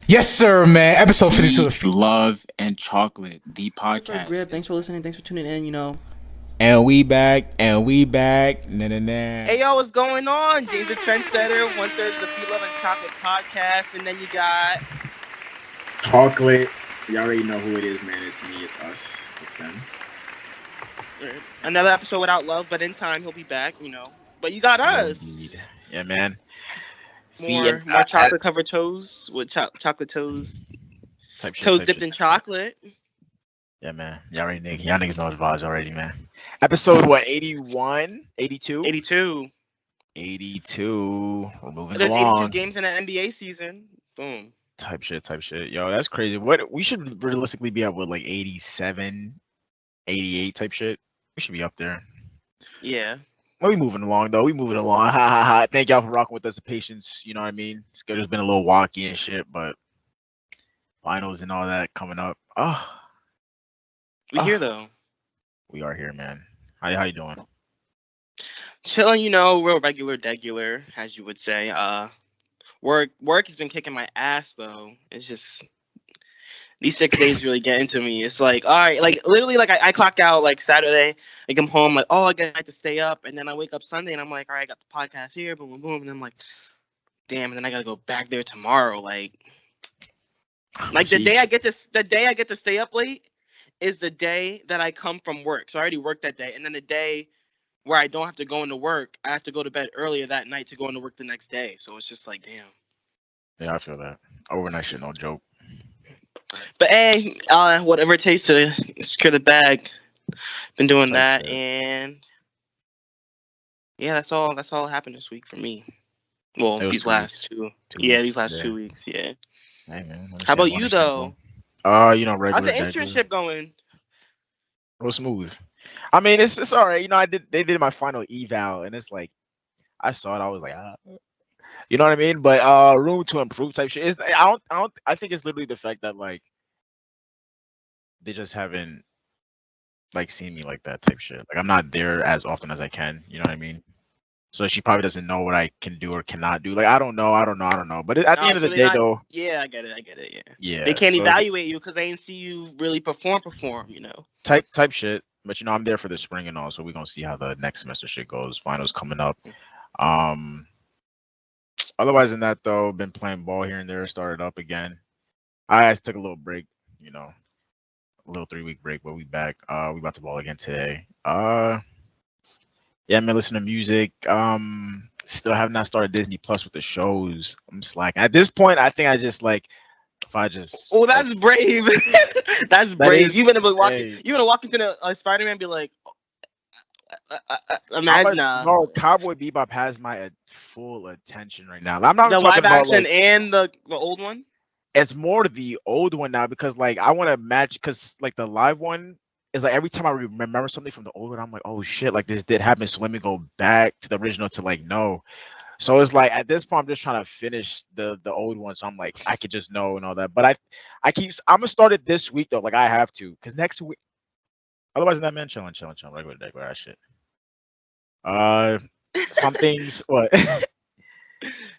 Yes, sir, man. Episode 52 of Peep, Feet. Love, and Chocolate, the For podcast Grip, thanks is for listening. Thanks for tuning in. And we back, and we back. Nah, nah, nah. Hey, yo, what's going on? James the Trendsetter, one third of the P Love and Chocolate podcast. And then you got. Chocolate. You already know who it is, man. It's me. It's us. It's them. Another episode without Love, but in time he'll be back. But you got us. Indeed. Yeah, man. Feet and More chocolate covered toes with chocolate toes. type shit, Toes type dipped shit. in chocolate. Yeah, man. Y'all niggas know the vibes already, man. Episode what? 81? 82? 82. 82. We're moving There's 82 along. games in the NBA season. Boom. Type shit, type shit. Yo, that's crazy. What we should realistically be at with like 87, 88 type shit. We should be up there. Yeah. Well, we moving along though. We moving along. Ha ha ha. Thank y'all for rocking with us. The patience, you know what I mean. Schedule's been a little wonky and shit, but finals and all that coming up. Oh, We here, though. we are here, man. How you doing? Chilling, real regular, as you would say. Work has been kicking my ass though. It's just these 6 days really get into me. It's like, all right, like literally, like I clock out like Saturday, I come home like, oh, I got to stay up, and then I wake up Sunday and I'm like, all right, I got the podcast here, boom, boom, boom, and I'm like, damn, and then I gotta go back there tomorrow. Like the day I get to stay up late is the day that I come from work. So I already worked that day, and then the day where I don't have to go into work, I have to go to bed earlier that night to go into work the next day. So it's just like, damn. Yeah, I feel that. Overnight shit, no joke. But hey, whatever it takes to secure the bag. Been doing Type that, shit. and yeah, that's all. That's all happened this week for me. Well, It was these 2 weeks. last two. 2 weeks. These last Yeah. 2 weeks. Yeah. Hey man. How about Understandable, you though? understandable. How's the Regular, regular. internship going? Real smooth. I mean, it's all right. You know, they did my final eval, and it's like I saw it. I was like, you know what I mean? But room to improve type shit. Is I think it's literally the fact that like they just haven't like seen me like that type shit. Like I'm not there as often as I can. You know what I mean? So she probably doesn't know what I can do or cannot do. Like I don't know. But at the Oh, end of so the they're day, not. though, Yeah, I get it. I get it. Yeah. They yeah. can't So evaluate you because they ain't see you really perform. type shit. But you know, I'm there for the spring and all, so we're gonna see how the next semester shit goes. Finals coming up. Um, Otherwise than that, though, been playing ball here and there. Started up again. I just took a little break. You know, a little 3 week break, but we back. We about to ball again today. Yeah, man, listen to music. Still have not started Disney Plus with the shows. I'm slacking. At this point, I think I just like if I just Oh, like that's brave. That's that brave. is You're gonna be walking. hey. You're gonna walk into the Spider-Man and be like, I'm imagine a bro. Cowboy Bebop has my full attention right now. I'm not even the talking live about action like and the old one. it's more the old one now because like I want to match because like the live one is like every time I remember something from the old one, I'm like, oh shit, like this did happen. So let me go back to the original to like know. So it's like at this point, I'm just trying to finish the old one. So I'm like, I could just know and all that. But I'm gonna start it this week though. Like I have to, because next week, otherwise that man chilling, regular ass shit. Uh, some things. What?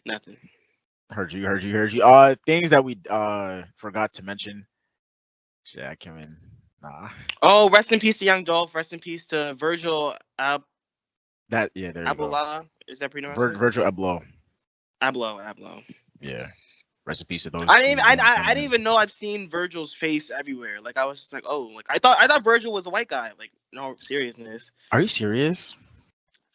Nothing. heard you. Things that we forgot to mention. Shit, I came in. Nah, Oh, rest in peace to young Dolph. Rest in peace to Virgil that yeah. There you go. Abloh. Is that pronounced it? Virgil Abloh. Abloh. Yeah. Rest in peace to those I two didn't. Even, young I didn't gentlemen. even know I've seen Virgil's face everywhere. Like I was just like, oh, like I thought Virgil was a white guy. Like no seriousness. Are you serious?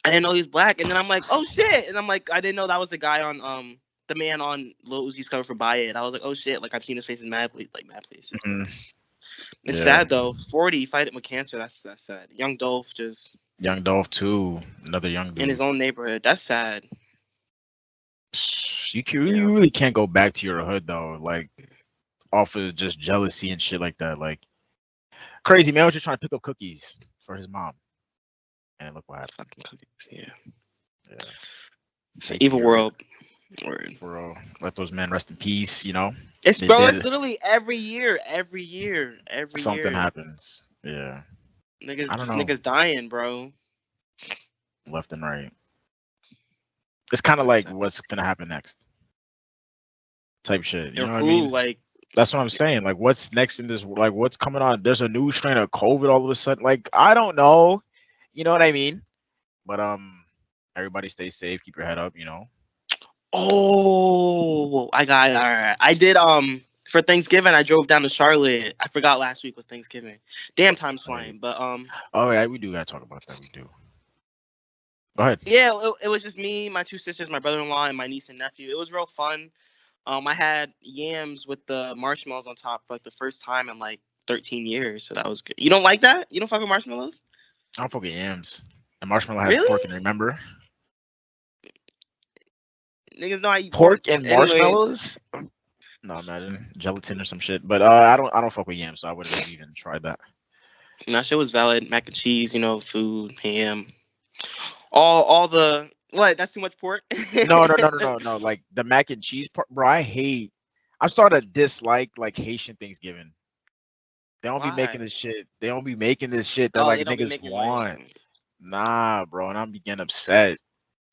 I didn't know he's black. And then I'm like, oh shit. And I'm like, I didn't know that was the guy on the man on Lil Uzi's cover for Buy It. I was like, oh shit. Like I've seen his face in mad places. Mhm. It's Yeah. sad though. 40 fighting with cancer. That's sad. Young Dolph just Young Dolph too. Another young in his dude. own neighborhood. That's sad. You really can't go back to your hood though, like off of just jealousy and shit like that. Like crazy man was just trying to pick up cookies for his mom, and look what happened. Fucking cookies. Yeah. Yeah, It's an hate to evil hear it. world. Word. For real. Let those men rest in peace. You know It's they bro. did It's it. literally every year. Something happens. Yeah, I don't know. Niggas dying, bro. Left and right. It's kind of That's like sad. what's gonna happen next. type shit. You Or know what I who? mean? Like, That's what I'm saying. Like, what's next in this? Like, what's coming on? There's a new strain of COVID all of a sudden. Like, I don't know. You know what I mean? But everybody stay safe. Keep your head up. You know. oh, all right. I did for Thanksgiving. I drove down to Charlotte. I forgot last week was Thanksgiving. Damn, time's Right. flying. But Oh yeah, we do gotta talk about that. We do. Go ahead. yeah, it was just me, my two sisters, my brother-in-law, and my niece and nephew. It was real fun. I had yams with the marshmallows on top for like the first time in like 13 years, so that was good. You don't like that? You don't fuck with marshmallows? I don't forget yams. And marshmallow has Really? pork in it, remember? Niggas know I eat Pork pork. and Anyway, marshmallows? No, imagine gelatin or some shit. But I don't fuck with yams, so I wouldn't have even tried that. that shit was valid. Mac and cheese, food, ham, all the what? That's too much pork. No. Like the mac and cheese part, bro. I started to dislike like Haitian Thanksgiving. They don't be making Why? this shit. They don't be making this shit that Oh, like they don't be niggas making want. like. Nah, bro. And I'm getting upset.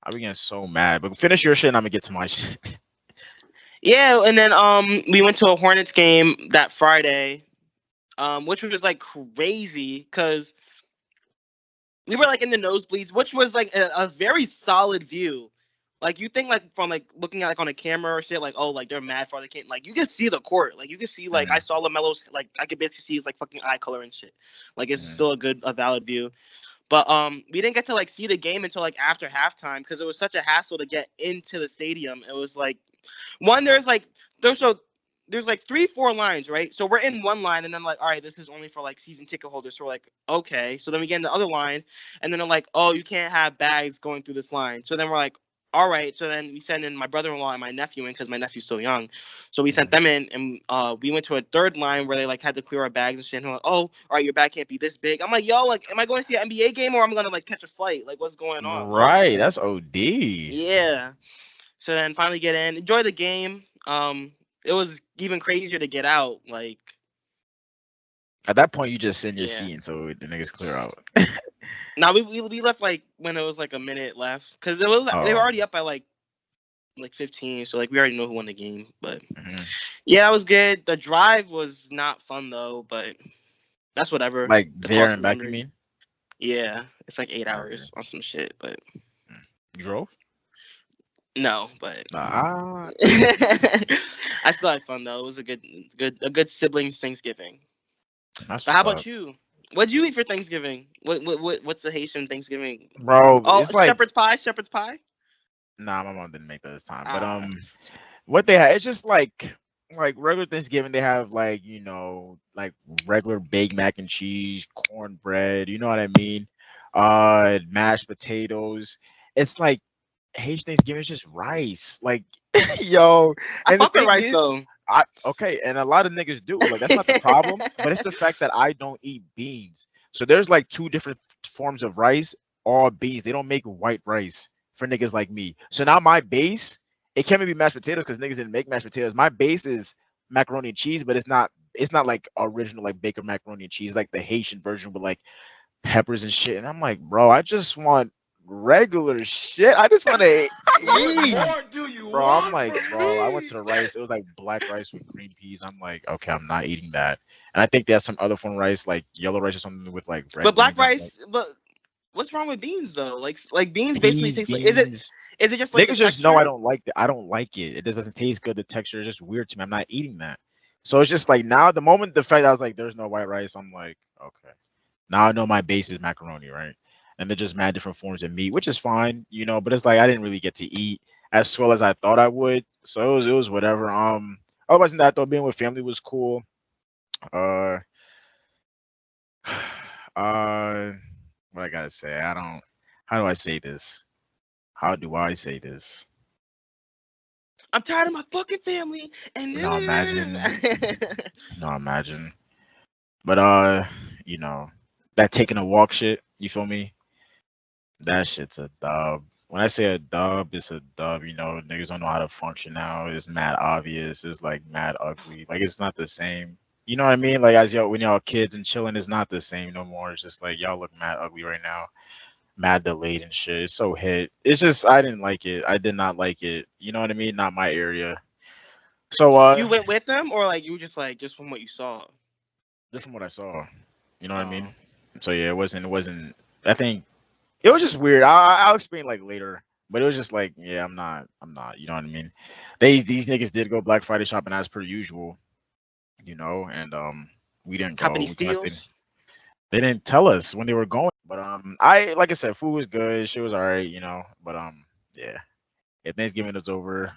I be getting so mad. But finish your shit and I'm gonna get to my shit. Yeah, and then we went to a Hornets game that Friday, which was like crazy because we were like in the nosebleeds, which was like a very solid view. Like you think like from like looking at like on a camera or shit, like oh like they're mad for the game. Like you can see the court. Like you can see like I saw LaMelo's like I could basically see his like fucking eye color and shit. Like it's still a valid view. But we didn't get to like see the game until like after halftime because it was such a hassle to get into the stadium. It was like one there's like there's like 3-4 lines, right? So we're in one line and then like all right, this is only for like season ticket holders. So we're like okay. So then we get in the other line and then they're like oh you can't have bags going through this line. So then we're like all right. So then we send in my brother-in-law and my nephew in because my nephew's still young. So we sent them in and we went to a third line where they like had to clear our bags and shit. And they're like, oh, all right, your bag can't be this big. I'm like, yo, like, am I going to see an NBA game or am I gonna like catch a flight? Like, what's going on? Like, Right, that's OD. yeah. So then finally get in, enjoy the game. It was even crazier to get out. Like, At that point, you just send your yeah. seat so the niggas clear out. Now we left like when it was like a minute left because it was they were already up by like 15, so like we already know who won the game. But yeah, that was good. The drive was not fun though, but that's whatever. Like The there cost and of back, you memory. mean? Yeah, it's like 8 hours on some shit, but You drove? no, but Nah. I still had fun though. It was a good siblings Thanksgiving. That's But how what's about up. you? What'd you eat for Thanksgiving? What's the Haitian Thanksgiving? Bro, Oh, it's like shepherd's pie. Shepherd's pie. nah, my mom didn't make that this time. But Ah. what they had, it's just like regular Thanksgiving. They have like like regular baked mac and cheese, cornbread. You know what I mean? Mashed potatoes. It's like Haitian Thanksgiving is just rice. Like, yo, I and the fuck with thing rice is, though. okay, and a lot of niggas do. Like, that's not the problem, but it's the fact that I don't eat beans. So there's like two different forms of rice, all beans. They don't make white rice for niggas like me. So now my base, it can't be mashed potatoes because niggas didn't make mashed potatoes. My base is macaroni and cheese, but it's not like original like baker macaroni and cheese, like the Haitian version with like peppers and shit. And I'm like, bro, I just want regular shit. I just want to eat. Bro, I'm like, bro, I went to the rice. It was like black rice with green peas. I'm like, okay, I'm not eating that. And I think there's some other form of rice, like yellow rice or something with like red But black beans. I'm rice. But what's wrong with beans though? Like beans like, basically peas, taste like. beans. Is it just like the Niggas just know I texture? don't like that. I don't like it. It just doesn't taste good. The texture is just weird to me. I'm not eating that. So it's just like now, the moment the fact that I was like, there's no white rice, I'm like, okay. Now I know my base is macaroni, right? And they're just mad different forms of meat, which is fine, but it's like I didn't really get to eat as well as I thought I would. So it was whatever. Otherwise than that, though, being with family was cool. Uh what I gotta say, how do I say this? How do I say this? I'm tired of my fucking family. And No, imagine. But that taking a walk shit, you feel me? That shit's a dub. When I say a dub, it's a dub. Niggas don't know how to function now. It's mad obvious. It's like mad ugly. Like it's not the same. You know what I mean? Like when y'all kids and chilling, it's not the same no more. It's just like y'all look mad ugly right now. Mad delayed and shit. It's so hit. It's just I didn't like it. I did not like it. You know what I mean? Not my area. So You went with them, or like you were just like just from what you saw? just from what I saw, you know what I mean. Oh. So yeah, it wasn't. I think it was just weird. I'll explain like later, but it was just like, yeah, I'm not. You know what I mean. These niggas did go Black Friday shopping as per usual, you know, and we didn't Company go. We kind of stayed. steals. They didn't tell us when they were going, but I like I said, food was good, shit was alright, you know, but yeah, yeah, Thanksgiving is over,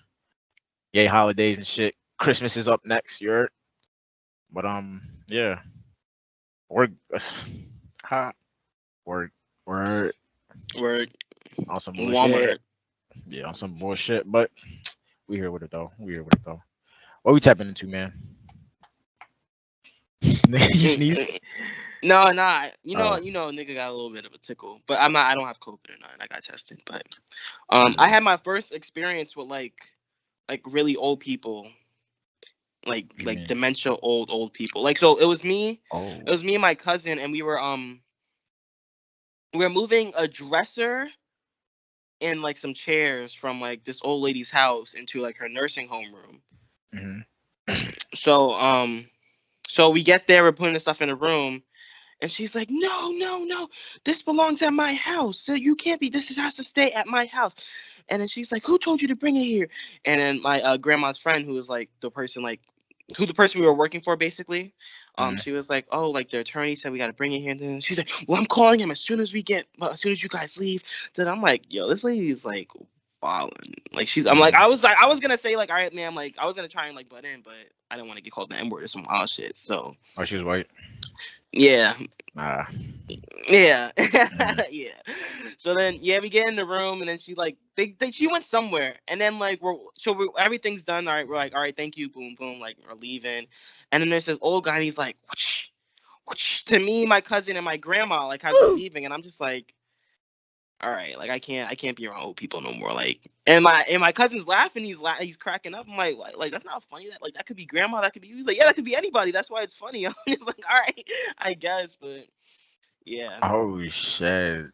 yay holidays and shit. Christmas is up next, year, but yeah, we're ha, we're We're on some Walmart. bullshit, yeah, on some bullshit, but we here with it though, What we tapping into, man? You sneezed? No, nah. You know, Oh. nigga got a little bit of a tickle, but I'm not. I don't have COVID or nothing. I got tested, but I had my first experience with like really old people, like You mean? dementia old people. Like, so it was me. Oh. It was me and my cousin, and we were moving a dresser and like some chairs from like this old lady's house into like her nursing home room. Mm-hmm. So we get there, we're putting the stuff in the room, and she's like, no, this belongs at my house. So you can't be, has to stay at my house. And then she's like, who told you to bring it here? And then my grandma's friend, who was like the person we were working for, basically. She was like, oh, like the attorney said we got to bring it here. And then she's like, well, I'm calling him as soon as you guys leave. Then I'm like, yo, this lady's like balling. Like I was gonna say like, all right, man, like I was gonna try and like butt in, but I didn't want to get called the N-word or some wild shit. So. Oh, she was white. Yeah. Ah. Yeah. Yeah. So then, yeah, we get in the room, and then she like she went somewhere, and then like everything's done. All right, we're like, all right, thank you, boom, boom, like we're leaving, and then there's this old guy, and he's like, whoosh, whoosh, to me, my cousin, and my grandma, like as we're leaving, and I'm just like, all right, like I can't be around old people no more. Like, and my cousin's laughing, he's cracking up. I'm like that's not funny. That could be grandma, that could be you. He's like, yeah, that could be anybody. That's why it's funny. I'm just like, all right, I guess, but yeah. Oh shit.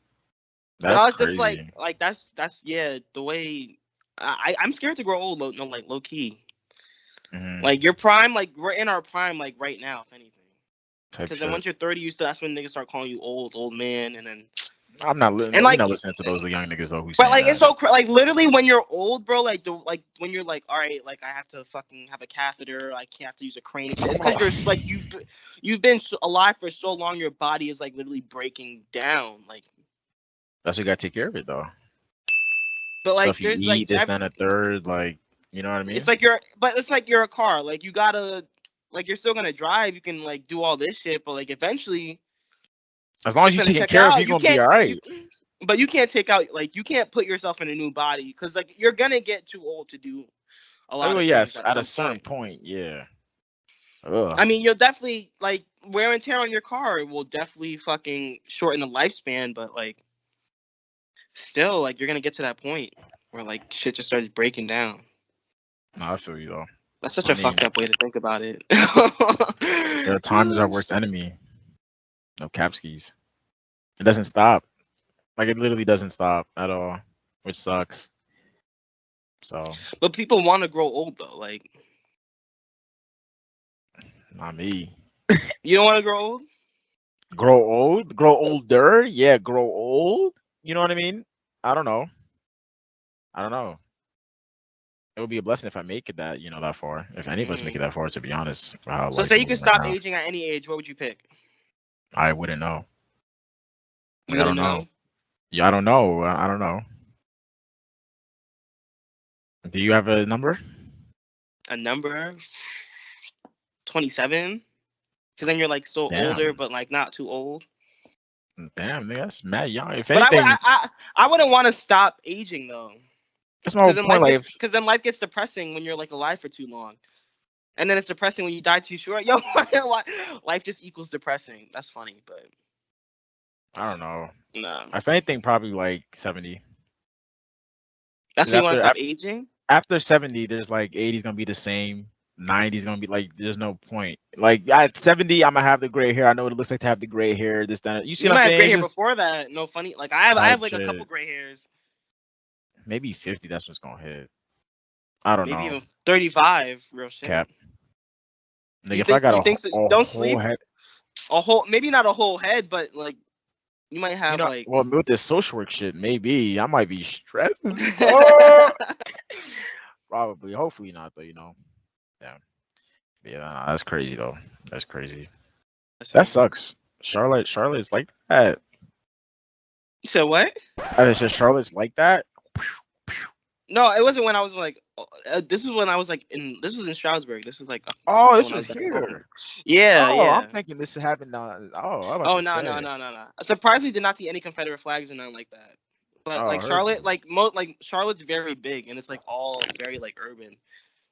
But I That's was just crazy. like that's yeah, the way I'm scared to grow old, low key. Mhm. Like your prime, like we're in our prime, like right now, if anything. Type Because then shit. once you're 30, that's when niggas start calling you old man, and then I'm not and we're like, not listening to those young niggas though who but saying like that. it's so like literally when you're old, bro, like when you're like, all right, like I have to fucking have a catheter, I can't have to use a crane and shit. It's because you're like you've been alive for so long, your body is like literally breaking down, like. That's what you gotta take care of it though. But like Stuff you there's eat, like this, then a third, like you know what I mean? it's like you're a car. Like you gotta, like you're still gonna drive. You can like do all this shit, but like eventually, As long as it's you're gonna taking check care of, out. you're You gonna be can't, alright. but you can't take out like you can't put yourself in a new body because like you're gonna get too old to do a lot Oh of things yes, at at a some certain point. point, yeah. Ugh. I mean, you'll definitely like wear and tear on your car will definitely fucking shorten the lifespan, but like still, like you're gonna get to that point where like shit just started breaking down. No, I feel you though. That's such I a mean, fucked up way to think about it. time is our worst enemy. No capskis. It doesn't stop. Like it literally doesn't stop at all, which sucks. So But people want to grow old though. Like, not me. you don't want to grow old? Grow old, grow older. Yeah, grow old. You know what I mean? I don't know. It would be a blessing if I make it that that far. If any of us make it that far, to be honest, for how So life's say you could moving right stop now, aging at any age, what would you pick? I wouldn't know. You Like, I don't wouldn't know. know? Yeah, I don't know. I don't know. Do you have a number? A number? 27? Because then you're like still Damn. older, but like not too old. Damn, nigga, that's mad young. If But anything, I wouldn't want to stop aging though. that's my whole point. Like, Because then life gets depressing when you're like alive for too long. And then it's depressing when you die too short. Yo, life just equals depressing. That's funny, but I don't know. no. If anything, probably like 70. That's 'Cause when you want to stop aging? After 70, there's like 80's gonna be the same. 90's gonna be like, there's no point. Like at 70, I'm gonna have the gray hair. I know what it looks like to have the gray hair. This, that. You see You what I'm might have saying? gray It's hair just before that. No funny. Like I have type like a couple shit. gray hairs. Maybe 50. That's what's gonna hit. I don't maybe know. even 35. Real shit. Cap. Nigga, You if I think? got You think so? a Don't whole sleep. head, A whole, maybe not a whole head, but like you might you have know, like. well, with this social work shit, maybe I might be stressed. Oh, probably. Hopefully not, though. Yeah. Yeah, nah, that's crazy though. That's crazy. That sucks. Charlotte's like that. You said what? It's just Charlotte's like that. No, it wasn't when I was like. This was when I was like in. This was in Stroudsburg. This was like. Oh, this When I was was back home. here. Yeah, Oh, I'm yeah. thinking this happened on. Oh, I'm about Oh to no, say. no, no, no, no. Surprisingly, did not see any Confederate flags or nothing like that. But Oh, like heard Charlotte, you. like Charlotte's very big and it's like all very like urban.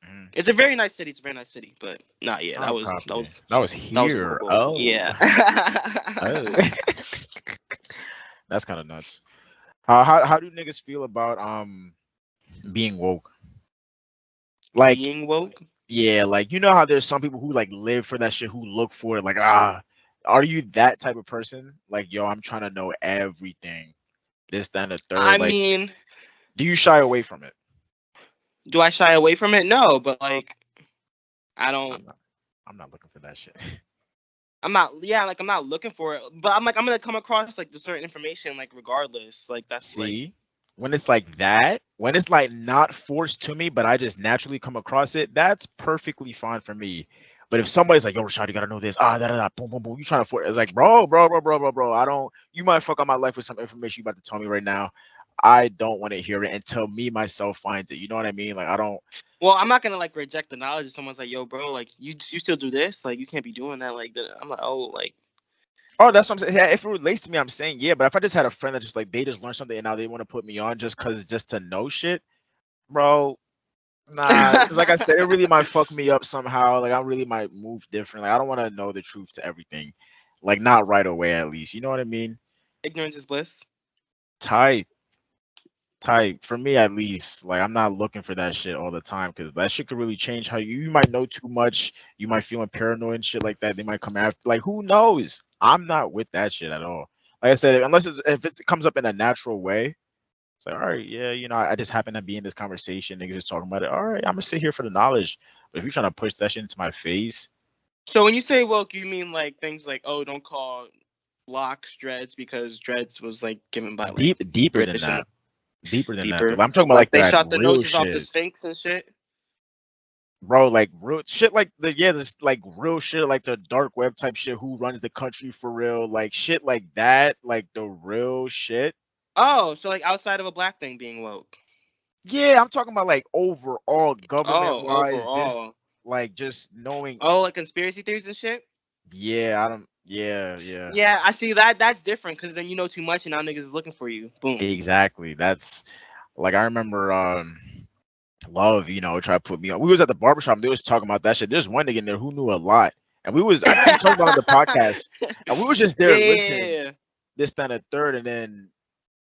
Mhm. It's a very nice city. It's a very nice city. But not yeah. Oh, That copy. was That was here. Oh. Yeah. Oh. That's kind of nuts. How do niggas feel about being woke? Like, Being woke. yeah, like how there's some people who like live for that shit, who look for it. Like, are you that type of person? Like, yo, I'm trying to know everything. This, that, and the third. I Like, mean, do you shy away from it? do I shy away from it? No, but like I don't. I'm not looking for that shit. I'm not. Yeah, like I'm not looking for it. But I'm like I'm gonna come across like the certain information like regardless. Like that's like. See, when it's like that, when it's like not forced to me, but I just naturally come across it, that's perfectly fine for me. But if somebody's like, "Yo, Rashad, you gotta know this," boom, boom, boom, you trying to force? It's like, bro, I don't. You might fuck up my life with some information you about to tell me right now. I don't want to hear it until me myself finds it. You know what I mean? Like, I don't. Well, I'm not gonna like reject the knowledge if someone's like, "Yo, bro, like you still do this? Like you can't be doing that." Like I'm like, "Oh, like." Oh, that's what I'm saying. Yeah, if it relates to me, I'm saying yeah. But if I just had a friend that just like they just learned something and now they want to put me on just to know shit, bro. Nah, because like I said, it really might fuck me up somehow. Like I really might move differently. I don't want to know the truth to everything, like not right away at least. You know what I mean? Ignorance is bliss. Type, for me at least. Like I'm not looking for that shit all the time because that shit could really change how you might know too much. You might feel paranoid and shit like that. They might come after. Like who knows? I'm not with that shit at all. Like I said, unless if it comes up in a natural way. It's like, all right, yeah, I just happen to be in this conversation. Niggas just talking about it. All right, I'm gonna sit here for the knowledge. But if you're trying to push that shit into my face, So when you say woke, you mean like things like, "Oh, don't call locks dreads because dreads was like given by like deeper British than that, deeper than that. deeper." Dude. I'm talking about Like like they that shot the real noses off the shit, Sphinx and shit. bro. Like real shit, like this like real shit, like the dark web type shit. Who runs the country for real? Like shit like that, like the real shit. Oh, so like outside of a black thing being woke. Yeah, I'm talking about like overall government Oh, wise, this overall. like just knowing. Oh, like conspiracy theories and shit. Yeah, I don't. Yeah. Yeah, I see that. That's different because then you know too much and now niggas is looking for you. Boom. Exactly. That's like I remember Love, try to put me on. We was at the barbershop, they was talking about that shit. There's one nigga in there who knew a lot. And I think we talked about it on the podcast. And we was just there listening, Yeah. this, that, and the third. And then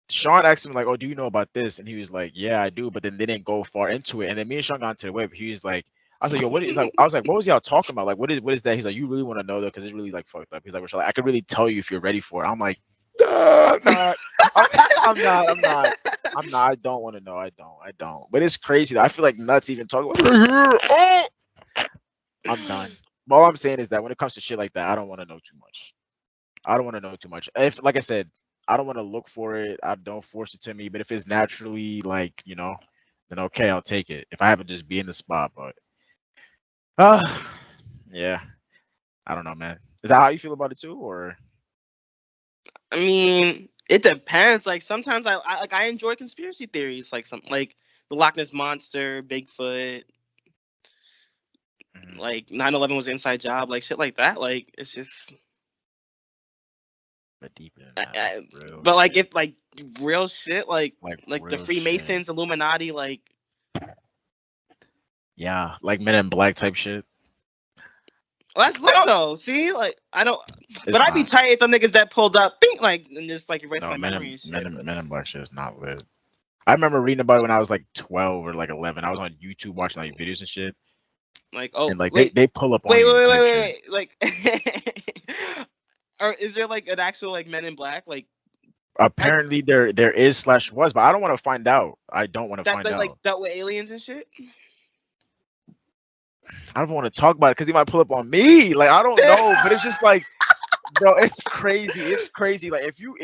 Sean asked him, like, "Oh, do you know about this?" And he was like, "Yeah, I do." But then they didn't go far into it. And then me and Sean got into the web. He was like, I was like, "Yo, what is like?" I was like, "What was y'all talking about? Like, what is that?" He's like, "You really want to know though, because it's really like fucked up." He's like, "Rashad, I could really tell you if you're ready for it." I'm like, I'm not. I'm not. I don't want to know. I don't. But it's crazy. I feel like nuts even talking about it. I'm done. All I'm saying is that when it comes to shit like that, I don't want to know too much. If, like I said, I don't want to look for it. I don't force it to me. But if it's naturally like, then okay, I'll take it. If I happen to just be in the spot, but yeah. I don't know, man. Is that how you feel about it too, or? I mean, it depends. Like sometimes I enjoy conspiracy theories, like some like the Loch Ness monster, Bigfoot, like 9/11 was an inside job, like shit like that. Like it's just. But deeper than that, but like if like real shit, like the real Freemasons, shit. Illuminati, like. Yeah, like Men in Black type shit. Well, that's lit though. See, like I don't, It's but I'd be tight if the niggas that pulled up, think like and just like erase my Men memory. in Black shit is not lit. I remember reading about it when I was like 12 or like 11. I was on YouTube watching like videos and shit. Like and like wait, they pull up on wait, like, or is there like an actual like Men in Black like? Apparently there is / was, but I don't want to find out. I don't want to find out. Like dealt with aliens and shit. I don't want to talk about it because he might pull up on me. Like I don't know, but it's just like, bro, it's crazy. It's crazy. Like if you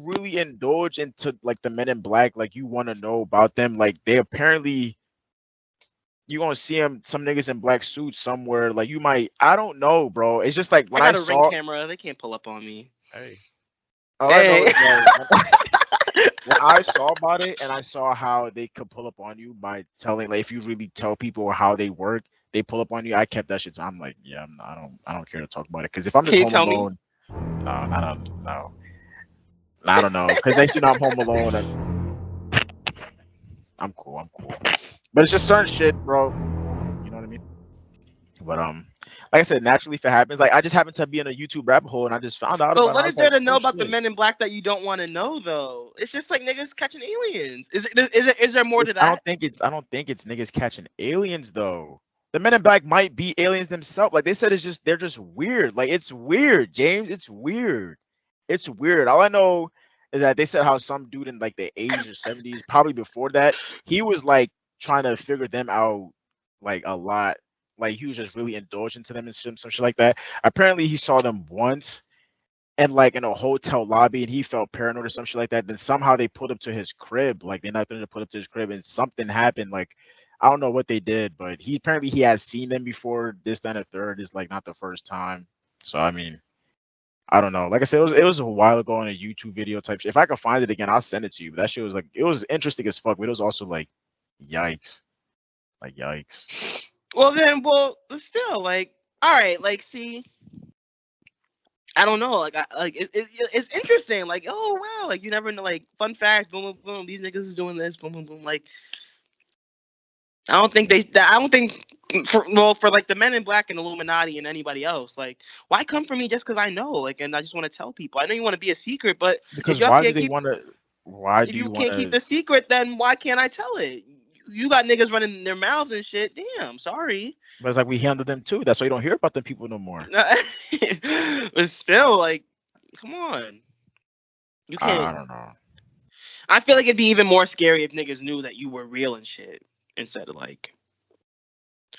really indulge into like the Men in Black, like you want to know about them, like they apparently you gonna see them some niggas in black suits somewhere. Like you might, I don't know, bro. It's just like I when I got a ring saw. camera. They can't pull up on me. Hey, all I know Hey. is that when I saw about it and I saw how they could pull up on you by telling, like, if you really tell people how they work, they pull up on you. I kept that shit. So I'm like, yeah, I don't care to talk about it. Because if I'm just Can you home tell me? alone, no, I don't know. Because they see I'm home alone and I'm cool. But it's just certain shit, bro. You know what I mean? But like I said, naturally, if it happens, like I just happened to be in a YouTube rabbit hole and I just found out But about it. what I is was there like, to know oh, about the shit. Men in Black that you don't want to know, though? It's just like niggas catching aliens. Is there more to that? I don't think it's niggas catching aliens though. The Men in Black might be aliens themselves. Like they said, they're just weird. Like it's weird, James. It's weird. It's weird. All I know is that they said how some dude in like the 80s or 70s, probably before that, he was like trying to figure them out like a lot. Like he was just really indulgent to them and some shit like that. Apparently he saw them once and like in a hotel lobby and he felt paranoid or some shit like that. Then somehow they pulled up to his crib, like they knocked on to put up to his crib and something happened. Like I don't know what they did, but he has seen them before. This, then, a third is like not the first time. So I mean, I don't know. Like I said, it was a while ago on a YouTube video type shit. If I could find it again, I'll send it to you. But that shit was like it was interesting as fuck, but it was also like yikes. Like yikes. Well, still, like, all right, like, see, I don't know, like, it's interesting, like, oh wow, like, you never know, like, fun fact, boom, boom, boom, these niggas is doing this, boom, boom, boom, like, I don't think for like the Men in Black and Illuminati and anybody else, like, why come for me just because I know, like, and I just want to tell people. I know you want to be a secret, but Because if why do can't they keep, want to? Why if do you you want can't keep to? the secret, then why can't I tell it? You got niggas running their mouths and shit. Damn, sorry. But it's like we handle them too. That's why you don't hear about them people no more. But still, like, come on. You I can't. don't know. I feel like it'd be even more scary if niggas knew that you were real and shit instead of like.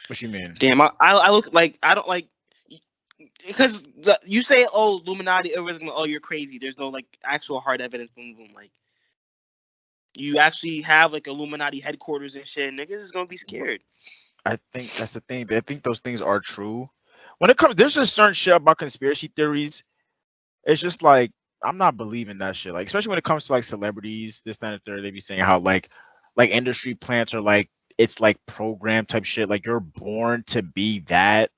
What you mean? Damn, I look like I don't like because you say oh Illuminati oh you're crazy. There's no like actual hard evidence. Boom boom like. You actually have like Illuminati headquarters and shit. Niggas is gonna be scared. I think that's the thing. I think those things are true. When it comes, there's just certain shit about conspiracy theories. It's just like I'm not believing that shit. Like especially when it comes to like celebrities, this, that, and the third, they be saying how like industry plants are like it's like program type shit. Like you're born to be that.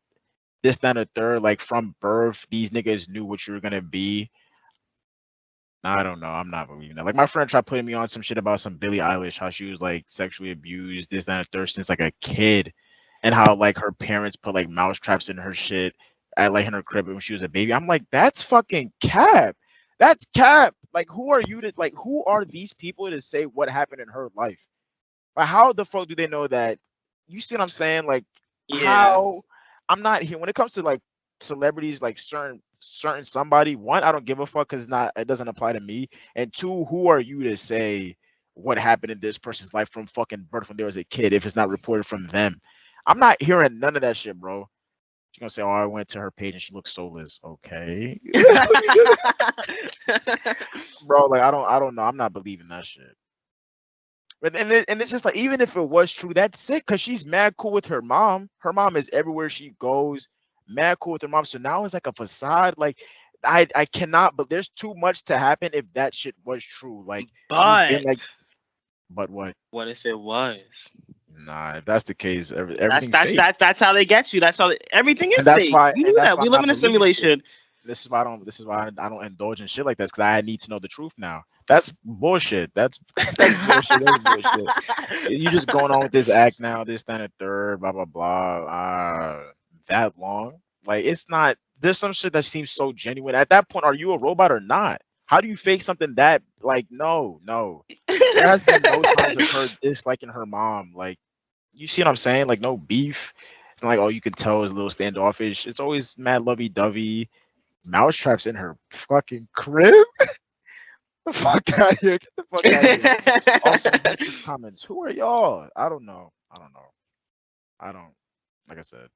This, that, and the third. Like from birth, these niggas knew what you were gonna be. I don't know. I'm not believing that. Like my friend tried putting me on some shit about some Billie Eilish, how she was like sexually abused, this, that, and the third since like a kid, and how like her parents put like mouse traps in her shit at like in her crib when she was a baby. I'm like, that's fucking cap. That's cap. Like, who are you to like? Who are these people to say what happened in her life? Like, how the fuck do they know that? You see what I'm saying? Like, Yeah. how? I'm not here when it comes to like celebrities, like certain somebody. One, I don't give a fuck because it doesn't apply to me. And two, who are you to say what happened in this person's life from fucking birth when there was a kid if it's not reported from them? I'm not hearing none of that shit, bro. She's gonna say, "Oh, I went to her page and she looks soulless." Okay, bro. Like I don't know. I'm not believing that shit. But and it's just like even if it was true, that's sick because she's mad cool with her mom. Her mom is everywhere she goes, mad cool with her mom. So now it's like a facade. Like I cannot, but there's too much to happen if that shit was true. Like you've been like, but what? What if it was? Nah, if that's the case, everything's fake. That's how they get you. That's how everything is And that's fake. why. You And knew that's that. why We I'm live not in a believing shit. simulation. This is why I don't indulge in shit like this because I need to know the truth now. That's bullshit. That's bullshit. That's bullshit. You just going on with this act now, this, that, and the third, blah blah blah. That long? Like it's not. There's some shit that seems so genuine. At that point, are you a robot or not? How do you fake something that like no? There has been no signs of her disliking her mom. Like you see what I'm saying? Like no beef. It's not like oh you can tell it's a little standoffish. It's always mad lovey dovey. Mouse traps in her fucking crib. The fuck out of here. Get the fuck out of here. Also, comments. Who are y'all? I don't know. I don't. like I said.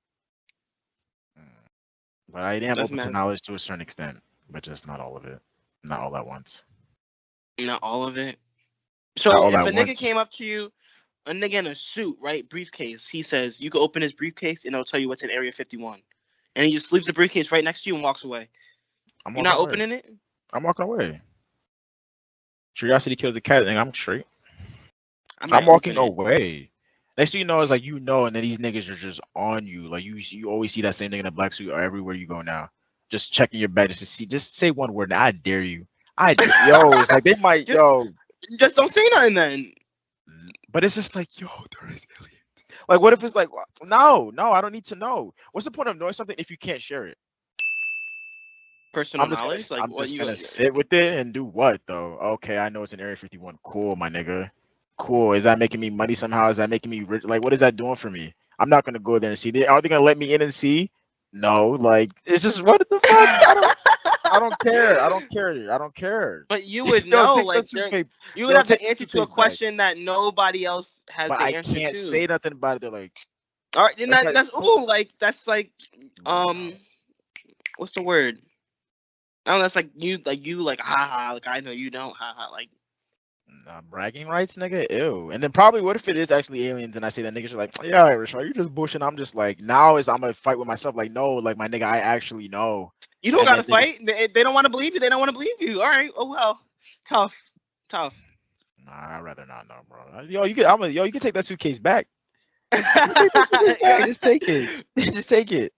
But I am Doesn't open to matter. knowledge to a certain extent, but just not all of it. Not all at once. Not all of it. Not So all if at a nigga once. came up to you, a nigga in a suit, right, briefcase, he says you can open his briefcase and it'll tell you what's in Area 51, and he just leaves the briefcase right next to you and walks away. I'm You're walking not away. opening it? I'm walking away. Curiosity kills the cat. Thing. I'm straight. I might I'm walking open it. away. Next thing you know is like and then these niggas are just on you. Like you always see that same nigga in a black suit or everywhere you go now. Just checking your bag just to see. Just say one word. I dare you. It's like they might Just don't say nothing then. But it's just like there is aliens. Like what if it's like no, I don't need to know. What's the point of knowing something if you can't share it? Personal I'm just knowledge, like what you gonna sit with it and do what though? Okay, I know it's in Area 51. Cool, my nigga. Cool. Is that making me money somehow? Is that making me rich? Like, what is that doing for me? I'm not gonna go there and see. Are they gonna let me in and see? No. Like, it's just what the fuck? I don't care. I don't care. But you would Yo, know, take like the suitcase. you would Yo, have the take the answer to a suitcase back. question that nobody else has But the I answer can't to. say nothing about it. They're like, all right, then Like that's what's the word? Oh, that's like you haha, like I know you don't haha, like nah, bragging rights, nigga. Ew. And then probably what if it is actually aliens and I say that niggas are like, yeah, Rashad, you just bullshit. I'm just like, now I'm gonna fight with myself. Like, no, like my nigga, I actually know. you don't And gotta then fight. They don't want to believe you. They don't want to believe you. All right. Oh well. Tough. Nah, I'd rather not know, bro. Yo, you can take that suitcase back. Take that suitcase back. Just take it. Just take it.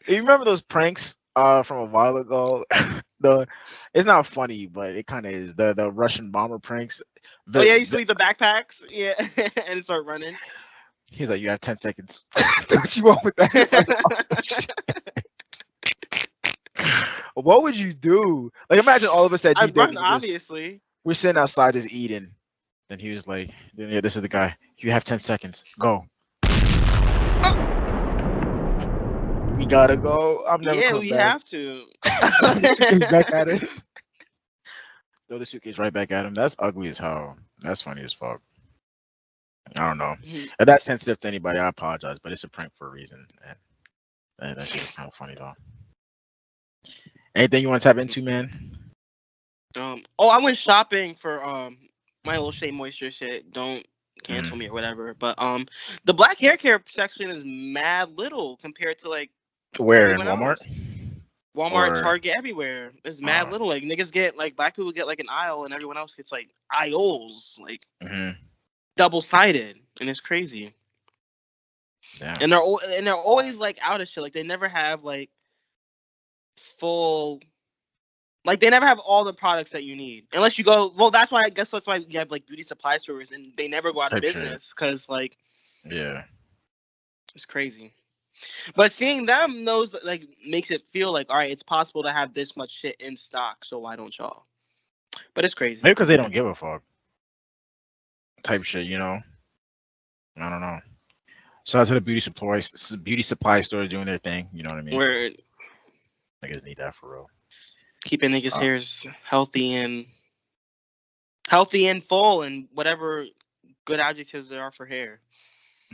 You remember those pranks from a while ago? It's not funny, but it kind of is. The Russian bomber pranks. Oh yeah, you used to leave the backpacks, yeah, and start running. He was like, "You have 10 seconds." What you want with that? It's like, oh, shit. What would you do? Like, imagine all of us at I'd D-Day. run, obviously. We're sitting outside just eating. And he was like, "Yeah, this is the guy. You have 10 seconds. Go." We gotta go. I'm never coming we back. have to. Back at it. Throw the suitcase right back at him. That's ugly as hell. That's funny as fuck. I don't know. If that's sensitive to anybody, I apologize, but it's a prank for a reason. And that shit is kind of funny though. Anything you want to tap into, man? I went shopping for my little Shea Moisture shit. Don't cancel me or whatever. But the black hair care section is mad little compared to like where in Walmart? Walmart, Target, everywhere. It's mad little. Like niggas get like black people get like an aisle and everyone else gets like aisles, like double-sided, and it's crazy. Damn. And they're always like out of shit. Like they never have like full. Like they never have all the products that you need, unless you go. Well, that's why you have like beauty supply stores, and they never go out of business because like, it's crazy. But seeing them like makes it feel like, all right, it's possible to have this much shit in stock, so why don't y'all? But it's crazy. Maybe because they don't give a fuck. Type shit, you know. I don't know. Shout out to the beauty supply stores doing their thing. You know what I mean? Where niggas need that for real. Keeping niggas' hairs healthy and full, and whatever good adjectives there are for hair.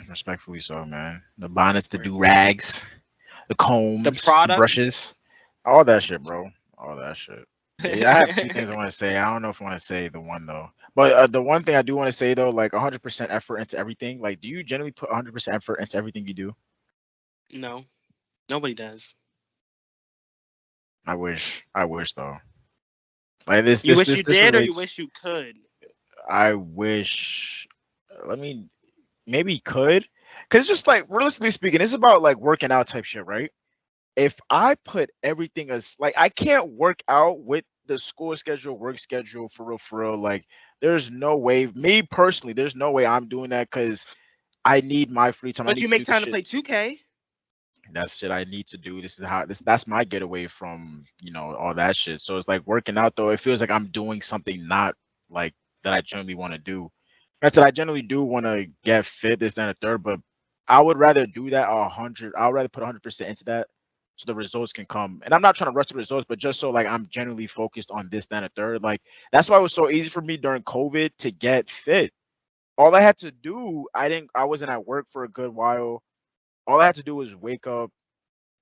Respectfully so, man. The bonnets, the do-rags, the combs, the products, brushes, all that shit, bro. All that shit. Yeah, I have two things I want to say. I don't know if I want to say the one though. But the one thing I do want to say though, like 100% effort into everything. Like, do you generally put 100% effort into everything you do? No, nobody does. I wish though. Like this. You wish you did, or you wish you could. I wish. Maybe could, because just like realistically speaking, it's about like working out type shit, right? If I put everything as like I can't work out with the school schedule, work schedule for real. Like, there's no way. Me personally, there's no way I'm doing that because I need my free time. But you make time to play 2K. That's shit I need to do. That's my getaway from all that shit. So it's like working out though. It feels like I'm doing something not like that I generally want to do. That's what I generally do want to get fit, this, that, and the third, but I would rather do that 100. I would rather put 100% into that so the results can come. And I'm not trying to rush the results, but just so like I'm generally focused on this, that, and the third. Like that's why it was so easy for me during COVID to get fit. All I had to do, I wasn't at work for a good while. All I have to do is wake up,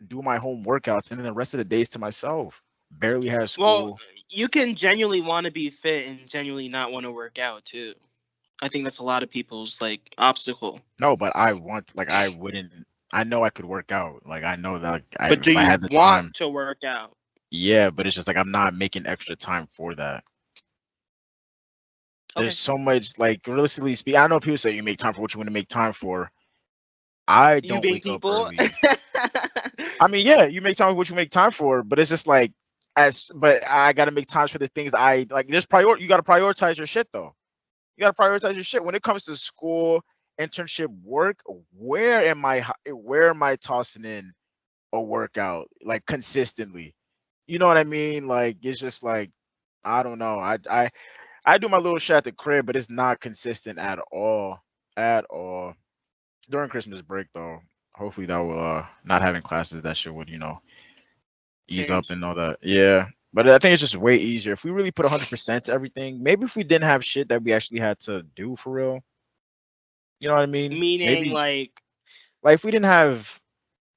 do my home workouts, and then the rest of the days to myself. Barely have Well, school. you can genuinely want to be fit and genuinely not want to work out too. I think that's a lot of people's like obstacle. No, but I want like I wouldn't. I know I could work out. Like I know that like, But do if I you had the want time, to work out? yeah. But it's just like I'm not making extra time for that. Okay. There's so much like realistically speaking. I know people say you make time for what you want to make time for. I You don't being wake up people. early. I mean, yeah, you make time for what you make time for, but it's just like but I gotta make times for the things I like. You gotta prioritize your shit though. You gotta prioritize your shit when it comes to school, internship, work. Where am I tossing in a workout like consistently? You know what I mean? Like it's just like I don't know. I do my little shit at the crib, but it's not consistent at all. At all. During Christmas break though. Hopefully that will not having classes, that shit would, ease up Change. and all that. Yeah. But I think it's just way easier. If we really put 100% to everything, maybe if we didn't have shit that we actually had to do for real, you know what I mean? Meaning Maybe like if we didn't have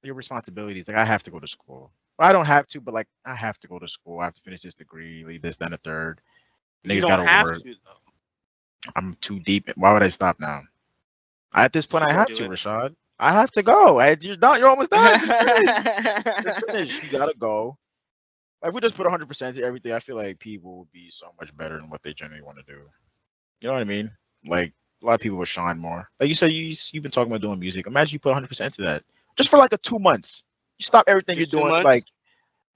your responsibilities, like I have to go to school. Well, I don't have to, but like I have to go to school. I have to finish this degree, leave this, then a third. you Niggas don't gotta have work. to though. I'm too deep. Why would I stop now? At this point, You I can have do to, it. Rashad. I have to go. You're done. You're almost done. Just finish. Just finish. You gotta go. Like, if we just put 100% to everything, I feel like people would be so much better than what they generally want to do. You know what I mean? Like a lot of people would shine more. Like you said, you've been talking about doing music. Imagine you put 100% to that, just for like 2 months. You stop everything you're Just 2 doing. months. Like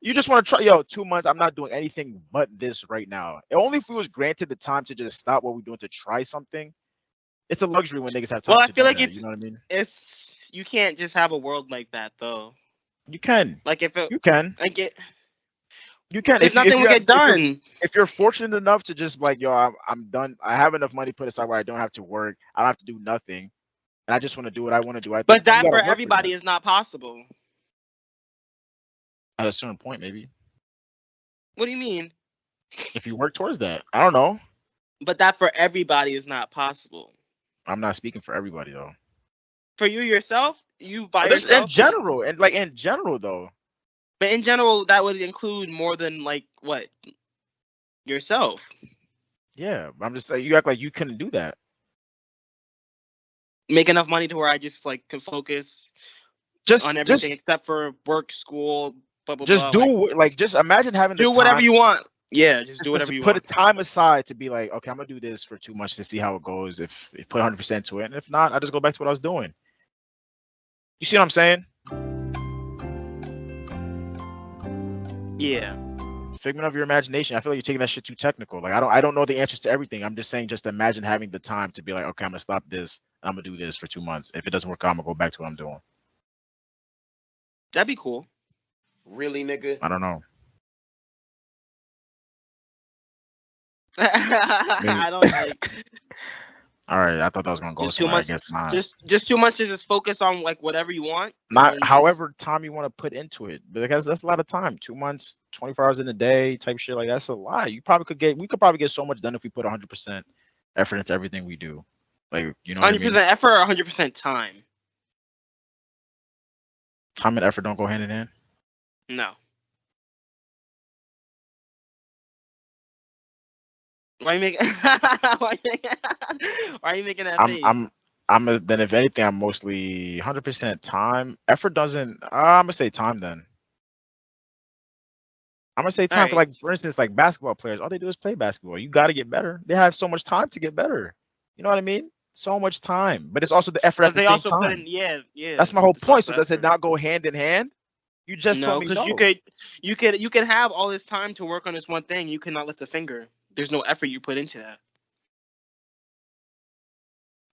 you just want to try. Yo, 2 months. I'm not doing anything but this right now. Only if we was granted the time to just stop what we're doing to try something. It's a luxury when niggas have time Well, I to feel do like that. You know what I mean? it's you can't just have a world like that though. You can. Like if it You can. like it, You can. there's nothing will get done. If you're fortunate enough to just like, yo, I'm done. I have enough money put aside where I don't have to work. I don't have to do nothing, and I just want to do what I want to do. At this But point, you that for gotta work everybody is not possible. at a certain point, maybe. What do you mean? If you work towards that, I don't know. But that for everybody is not possible. I'm not speaking for everybody though. For you yourself, you by This yourself. in general, and like in general though. But in general, that would include more than like what? Yourself. Yeah, I'm just saying you act like you couldn't do that. Make enough money to where I just like can focus on everything except for work, school, blah blah just blah. do just imagine having Do the whatever time. you want. Yeah, just do whatever you put want. a time aside to be like, okay, I'm gonna do this for 2 months to see how it goes. If put 100% to it, and if not, I just go back to what I was doing. You see what I'm saying? Yeah. Figment of your imagination. I feel like you're taking that shit too technical. Like I don't know the answers to everything. I'm just saying, just imagine having the time to be like, okay, I'm gonna stop this. I'm gonna do this for 2 months. If it doesn't work out, I'm gonna go back to what I'm doing. That'd be cool. Really, nigga? I don't know. I don't like. All right, I thought that was gonna go Just 2 somewhere. I months. guess not. Just 2 months to just focus on like whatever you want. Not and just- however time you want to put into it, because that's a lot of time. 2 months, 24 hours in a day, type shit. Like that's a lot. We could probably get so much done if we put 100% effort into everything we do. Like, you know, 100% effort or 100% time. Time and effort don't go hand in hand. No. Why are you making? Why are you making that face? Then if anything, I'm mostly 100% time. Effort doesn't. I'm gonna say time then. I'm gonna say time. Alright. Like for instance, like basketball players, all they do is play basketball. You got to get better. They have so much time to get better. You know what I mean? So much time, but it's also the effort But at the they same also time. put in, yeah. That's my whole it's point. also So does it effort. not go hand in hand? You just No, told me because no. you could have all this time to work on this one thing. You cannot lift a finger. There's no effort you put into that.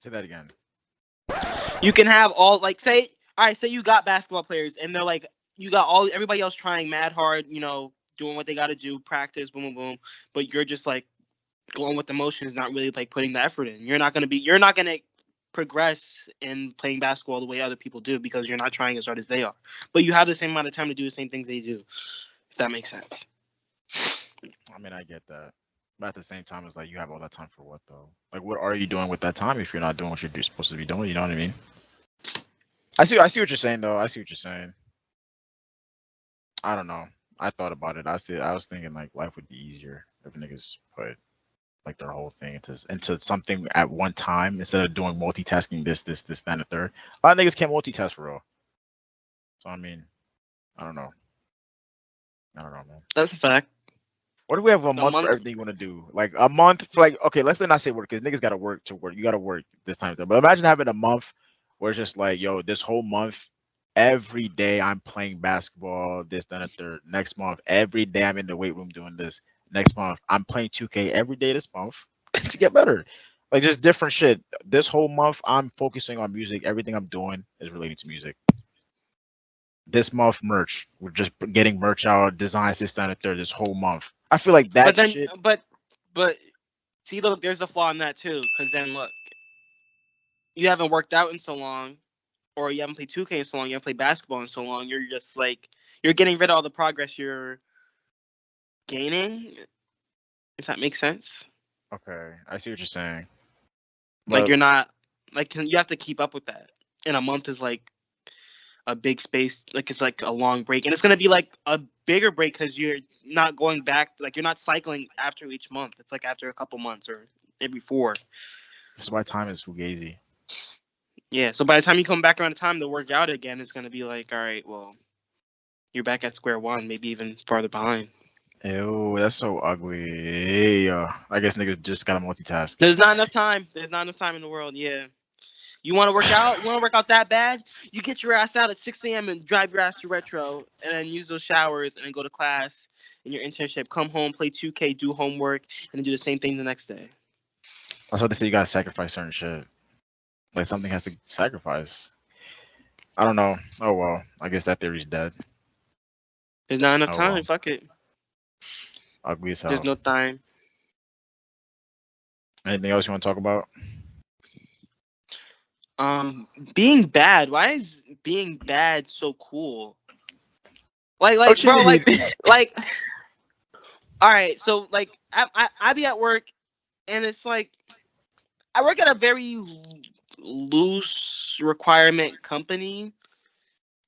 Say that again. You can have all like say you got basketball players and they're like you got everybody else trying mad hard, doing what they got to do, practice, boom boom boom, but you're just like going with the motions, not really like putting the effort in. You're not gonna progress in playing basketball the way other people do because you're not trying as hard as they are. But you have the same amount of time to do the same things they do. If that makes sense. I mean, I get that. But at the same time, it's like you have all that time for what though? Like, what are you doing with that time if you're not doing what you're supposed to be doing? You know what I mean? I see what you're saying though. I see what you're saying. I don't know. I thought about it. I was thinking like life would be easier if niggas put like their whole thing into something at one time instead of doing multitasking this, that, and the third. A lot of niggas can't multitask for real. So I mean, I don't know. I don't know, man. That's a fact. What if we have a A month for month. everything you want to do? Like a month for like okay, let's not say work because niggas gotta work to work. You gotta work this time. But imagine having a month where it's just like, yo, this whole month, every day I'm playing basketball, this, then a third. Next month, every day I'm in the weight room doing this. Next month, I'm playing 2K every day this month to get better. Like just different shit. This whole month, I'm focusing on music. Everything I'm doing is related to music. This month, merch. We're just getting merch out, designs this, that, and the third this whole month. I feel like that But then, shit. but see, look, there's a flaw in that too. Because then, look, you haven't worked out in so long, or you haven't played 2K in so long, you haven't played basketball in so long. You're just like you're getting rid of all the progress you're gaining. If that makes sense. Okay, I see what you're saying. Like But you're not like you have to keep up with that. And a month is like a big space, like it's like a long break, and it's gonna be like a bigger break because you're not going back, like you're not cycling after each month. It's like after a couple months or every 4. this is why time is fugazi. Yeah, so by the time you come back around the time to work out again, it's gonna be like, all right, well, you're back at square one, maybe even farther behind. Ew, that's so ugly. I guess niggas just gotta multitask. There's not enough time. There's not enough time in the world. Yeah. You want to work out? You want to work out that bad? You get your ass out at 6 a.m. and drive your ass to Retro, and then use those showers, and then go to class in your internship. Come home, play 2K, do homework, and then do the same thing the next day. That's why they say you gotta sacrifice certain shit. Like something has to sacrifice. I don't know. Oh well, I guess that theory's dead. There's not enough Oh time. well. Fuck it. Ugly as hell. There's no time. Anything else you want to talk about? Being bad. Why is being bad so cool? Like, What you bro, mean? like. All right, so like, I be at work, and it's like, I work at a very loose requirement company.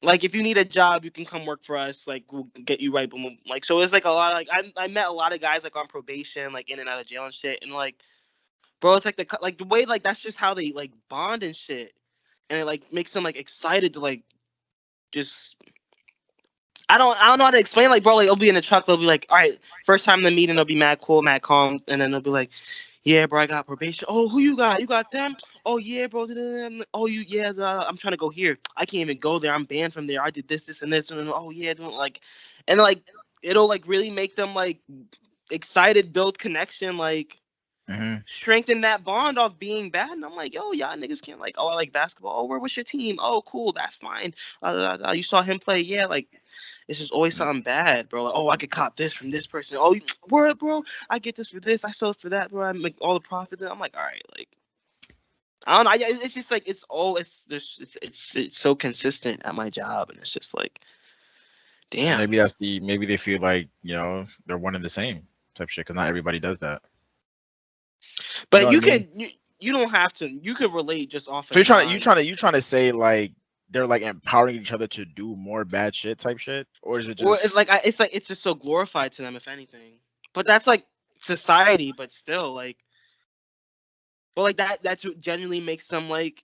Like, if you need a job, you can come work for us. Like, we'll get you right. Boom, like, so it's like a lot of like I met a lot of guys like on probation, like in and out of jail and shit, and like, bro, it's like the way like that's just how they like bond and shit, and it like makes them like excited to like just. I don't know how to explain. Like, bro, like they'll be in the truck. They'll be like, all right, first time in the meeting, they'll be mad cool, mad calm, and then they'll be like, yeah, bro, I got probation. Oh, who you got? You got them? Oh yeah, bro. Oh yeah. I'm trying to go here. I can't even go there. I'm banned from there. I did this, and this, and oh yeah, like, and like it'll like really make them like excited, build connection, like strengthen that bond off being bad. And I'm like, yo, y'all niggas can't like, oh, I like basketball. Oh, what's your team? Oh, cool, that's fine. You saw him play, yeah, like. It's just always something bad, bro. Like, oh, I could cop this from this person. Oh, word, bro. I get this for this. I sell it for that, bro. I make all the profit. I'm like, all right, like, I don't know. It's just like it's so consistent at my job, and it's just like, damn. Maybe they feel like they're one and the same type shit because not everybody does that. But you don't have to. You could relate just off. So you're trying to say like they're like empowering each other to do more bad shit type shit, or is it just? Well, it's just so glorified to them, if anything. But that's like society, but still like. But like that's what genuinely makes them like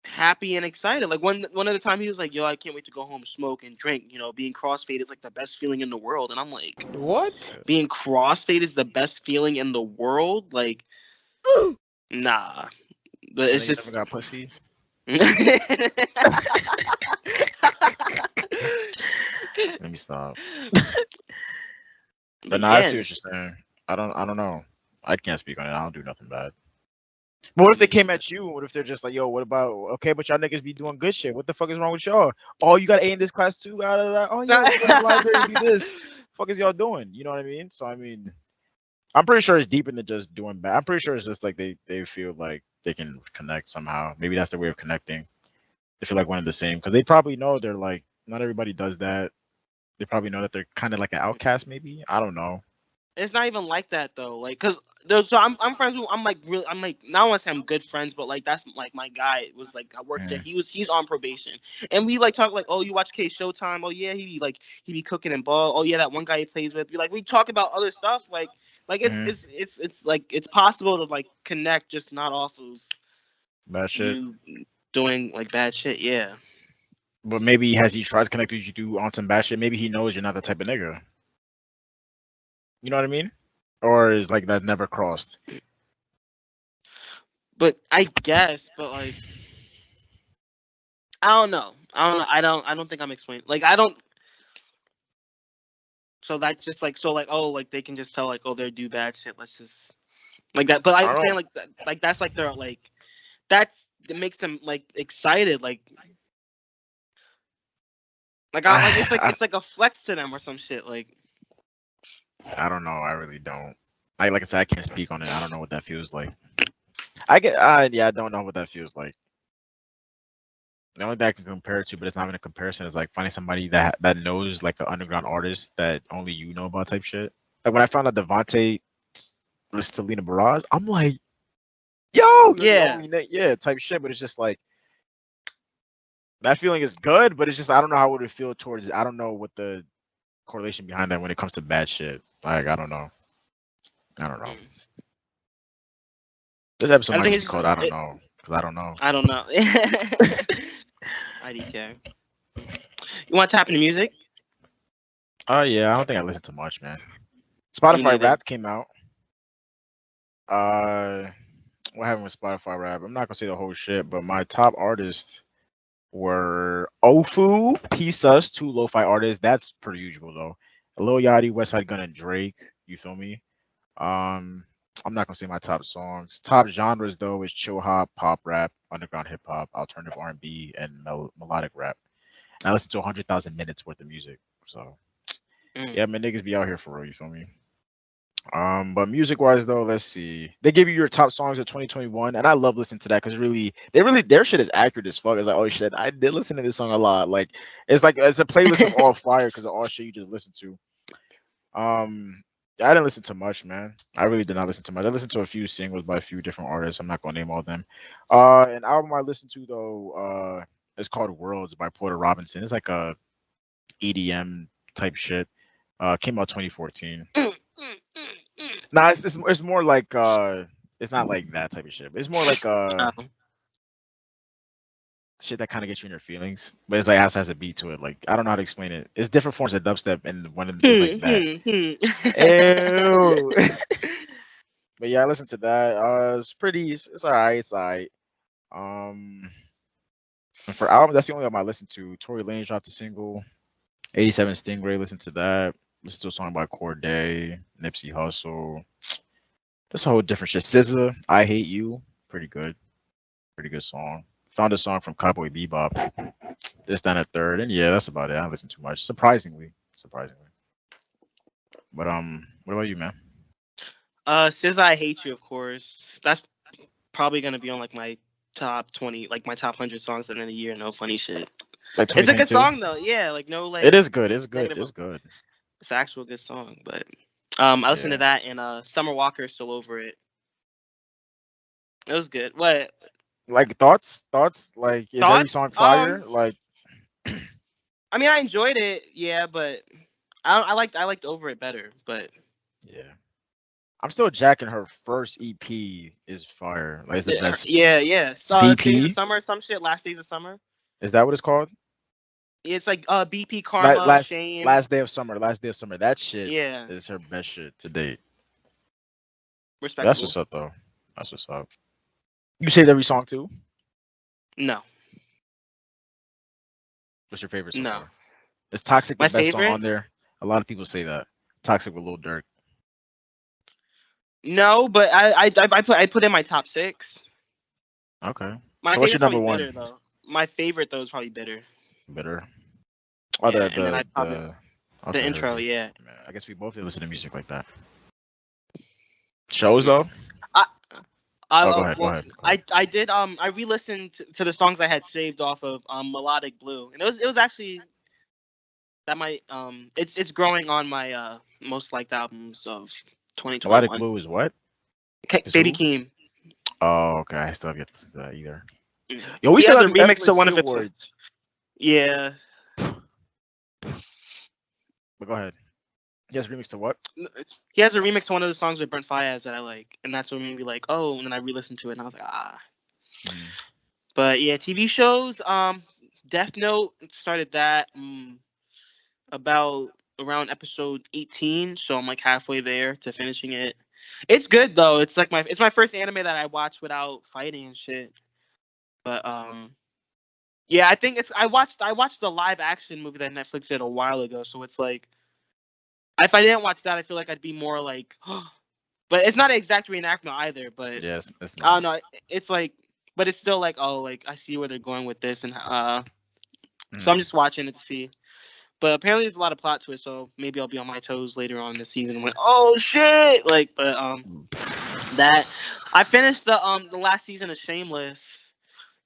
happy and excited. Like one of the time he was like, "Yo, I can't wait to go home, smoke and drink." Being crossfaded is like the best feeling in the world, and I'm like, What? Being crossfaded is the best feeling in the world? Like, nah. But it's just. Never got pussy. Let me stop. But no, I see what you're saying. I don't know. I can't speak on it. I don't do nothing bad. But what if they came at you? What if they're just like, yo, what about okay, but y'all niggas be doing good shit. What the fuck is wrong with y'all? Oh, you got A in this class too? Oh yeah, you got the library do this. Fuck is y'all doing? You know what I mean? So I mean, I'm pretty sure it's deeper than just doing bad. I'm pretty sure it's just like they feel like they can connect somehow. Maybe that's their way of connecting. They feel like one and the same because they probably know they're like not everybody does that. They probably know that they're kind of like an outcast. Maybe I don't know. It's not even like that though. Like, cause so I'm friends with I'm like really I'm like not want to say I'm good friends, but like that's like my guy was like I worked there. Mm. He's on probation, and we like talk like, oh, you watch K Showtime? Oh yeah, he be cooking and ball. Oh yeah, that one guy he plays with. We talk about other stuff like Mhm. it's like it's possible to like connect, just not off of That shit. you doing like bad shit. Yeah. But maybe has he tried to connect with you on some bad shit? Maybe he knows you're not the type of nigga. You know what I mean? Or is like that never crossed? But I guess, but like I don't know. I don't think I'm explaining. Like I don't. So that just like so like oh like they can just tell like oh they do bad shit. Let's just like that. But I I'm don't saying know. like that's like they're like that's it makes them like excited like I like it's like a flex to them or some shit like. I don't know. I really don't. Like I said, I can't speak on it. I don't know what that feels like. I get. Yeah, I don't know what that feels like. The only thing I can compare it to, but it's not even a comparison, is like finding somebody that knows like an underground artist that only you know about type shit. Like when I found out Devontae listens to Lena Baraz, I'm like, yo, you're the Yeah. only yeah, type shit. But it's just like that feeling is good, but it's just I don't know how it would feel towards. I don't know what the correlation behind that when it comes to bad shit. Like I don't know. I don't know. This episode I might think just be it's called I don't know because I don't know. I don't know. IDK. You want to tap into music? Oh yeah, I don't think I listened to much, man. Me Spotify neither. Rap came out. What happened with Spotify Rap? I'm not gonna say the whole shit, but my top artists were Ofu, Peace Us, two lo-fi artists. That's pretty usual though. Lil Yachty, Westside Gun, and Drake. You feel me? Um, I'm not gonna say my top songs. Top genres though is chill hop, pop rap, underground hip hop, alternative R&B, and melodic rap. And I listen to 100,000 minutes worth of music. So yeah, man, niggas be out here for real. You feel me? But music wise though, let's see. They give you your top songs of 2021, and I love listening to that because their shit is accurate as fuck. It's like, oh shit, I did listen to this song a lot. Like it's a playlist of all fire because of all shit you just listened to. I didn't listen to much, man. I really did not listen to much. I listened to a few singles by a few different artists. I'm not gonna name all of them. An album I listened to though, is called Worlds by Porter Robinson. It's like a EDM type shit. Came out 2014. Nah, it's more like it's not like that type of shit. But it's more like shit that kind of gets you in your feelings. But it's like has a beat to it. Like I don't know how to explain it. It's different forms of dubstep, and one of them is like that. Ew. But yeah, I listened to that. It's pretty. It's alright. It's alright. And for album, that's the only album I listened to. Tory Lanez dropped a single. 87 Stingray. Listen to that. Listen to a song by Corday, Nipsey Hussle. That's a whole different shit. SZA, I Hate You. Pretty good. Pretty good song. Found a song from Cowboy Bebop. This, then a third. And yeah, that's about it. I don't listen too much. Surprisingly. But what about you, man? SZA, I Hate You, of course. That's probably gonna be on like my top 20, like my top 100 songs at the end of the year. No funny shit. Like It's a good 2022? song though. Yeah, like no like. It is good. It's good. negative- It's good. It's an actual good song, but I listened Yeah. to that and Summer Walker Still Over It. It was good. What? Like thoughts? Like is every Thoughts? song fire? Like I mean, I enjoyed it, yeah, but I liked Over It better, but yeah. I'm still jacking her first EP is fire. Like it's the best. yeah. So BP? Days of Summer, some shit. Last Days of Summer. Is that what it's called? It's like BP Karma, Shame. Last day of summer. That shit Yeah, is her best shit to date. respectable. That's what's up though. That's what's up. You saved every song too? No, What's your favorite song? no. Is Toxic the My best song favorite? on there? A lot of people say that. Toxic with Lil Durk. No, but I put in my top 6. Okay. My So what's your favorite's number probably one? Bitter, though. My favorite though is probably Bitter. Bitter. Oh, Yeah, and then I probably the the intro, yeah. Man, I guess we both did listen to music like that. Shows though? Go ahead. I did I re-listened to the songs I had saved off of Melodic Blue, and it was actually That might it's growing on my most liked albums of Melodic 2021. Blue is what? Is Baby who? Keem. Oh, okay. I still have yet to listen to that either. Mm. Yo, we He still has got a the remix to one FLC of his. awards. Yeah. But go ahead. Yes, remix to what? He has a remix to one of the songs with Brent Faiyaz that I like, and that's what made me like, oh, and then I re-listened to it and I was like, ah. Mm. But yeah, TV shows. Death Note started that about around episode 18, so I'm like halfway there to finishing it. It's good though. It's like it's my first anime that I watched without fighting and shit. But yeah, I think I watched the live action movie that Netflix did a while ago, so it's like if I didn't watch that, I feel like I'd be more like, but it's not an exact reenactment either. But Yes, that's I don't not. know. It's like, but it's still like, oh, like I see where they're going with this, and so I'm just watching it to see. But apparently, there's a lot of plot to it, so maybe I'll be on my toes later on in the season. When oh shit, like, but that I finished the last season of Shameless,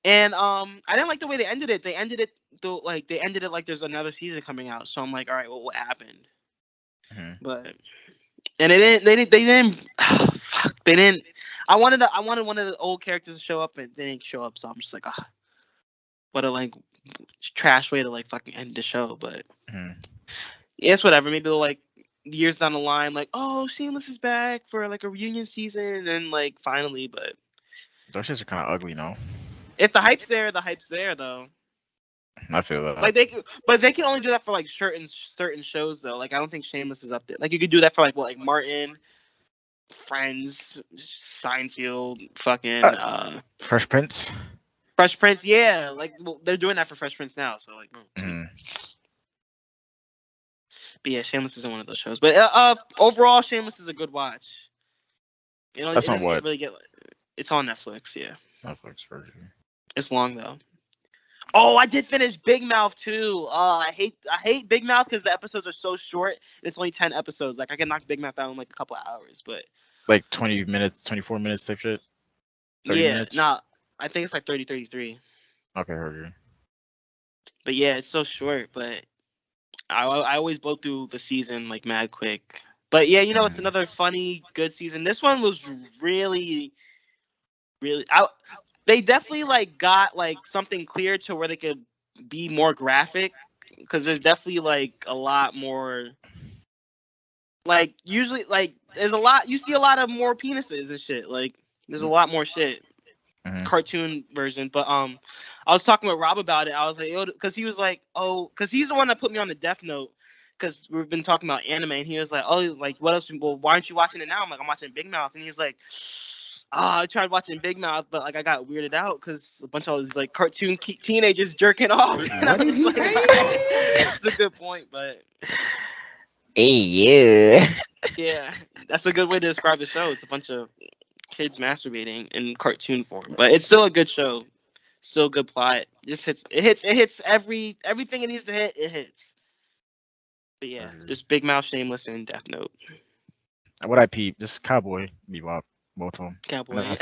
and I didn't like the way they ended it. They ended it like there's another season coming out. So I'm like, all right, well, what happened? Mhm. But and they didn't fuck, they didn't. I wanted one of the old characters to show up, and they didn't show up. So I'm just like, ah, what a like trash way to like fucking end the show. But Mhm. yeah, it's whatever. Maybe they'll like years down the line, like, oh, Shameless is back for like a reunion season, and like finally. But Those shits are kind of ugly, no? if the hype's there, the hype's there though. I feel that. Like they can only do that for like certain shows though. Like I don't think Shameless is up there. Like you could do that for like what, like Martin, Friends, Seinfeld, fucking Fresh Prince. Fresh Prince. Yeah, like well, they're doing that for Fresh Prince now. So like, Mhm. but yeah, Shameless isn't one of those shows. But overall, Shameless is a good watch. You know, That's it on doesn't what? really get. It's on Netflix. Yeah, Netflix version. it's long though. Oh, I did finish Big Mouth too. I hate Big Mouth because the episodes are so short. It's only 10 episodes. Like I can knock Big Mouth out in like a couple of hours. But Like 20 minutes, 24 minutes type shit. 30 yeah, minutes. nah, I think it's like 30, 33. Okay, heard you. But yeah, it's so short. But I always blow through the season like mad quick. But yeah, you know, it's another funny, good season. This one was really, really. They definitely like got like something clear to where they could be more graphic, because there's definitely like a lot more. Like usually, like there's a lot. You see a lot of more penises and shit. Like there's a lot more shit. Mhm. Cartoon version. But I was talking with Rob about it. I was like, because he was like, oh, because he's the one that put me on the Death Note. Because we've been talking about anime, and he was like, oh, like what else? Well, why aren't you watching it now? I'm like, I'm watching Big Mouth, and he's like, I tried watching Big Mouth, but like I got weirded out because a bunch of these like cartoon teenagers jerking off. And What I did was he like, say? it's a good point, but Hey, yeah. yeah, that's a good way to describe the show. It's a bunch of kids masturbating in cartoon form, but it's still a good show. Still good plot. Just hits. It hits everything it needs to hit. It hits. But yeah, just Big Mouth, Shameless, and Death Note. What I peep? Just Cowboy Bebop, both of them. Cowboy.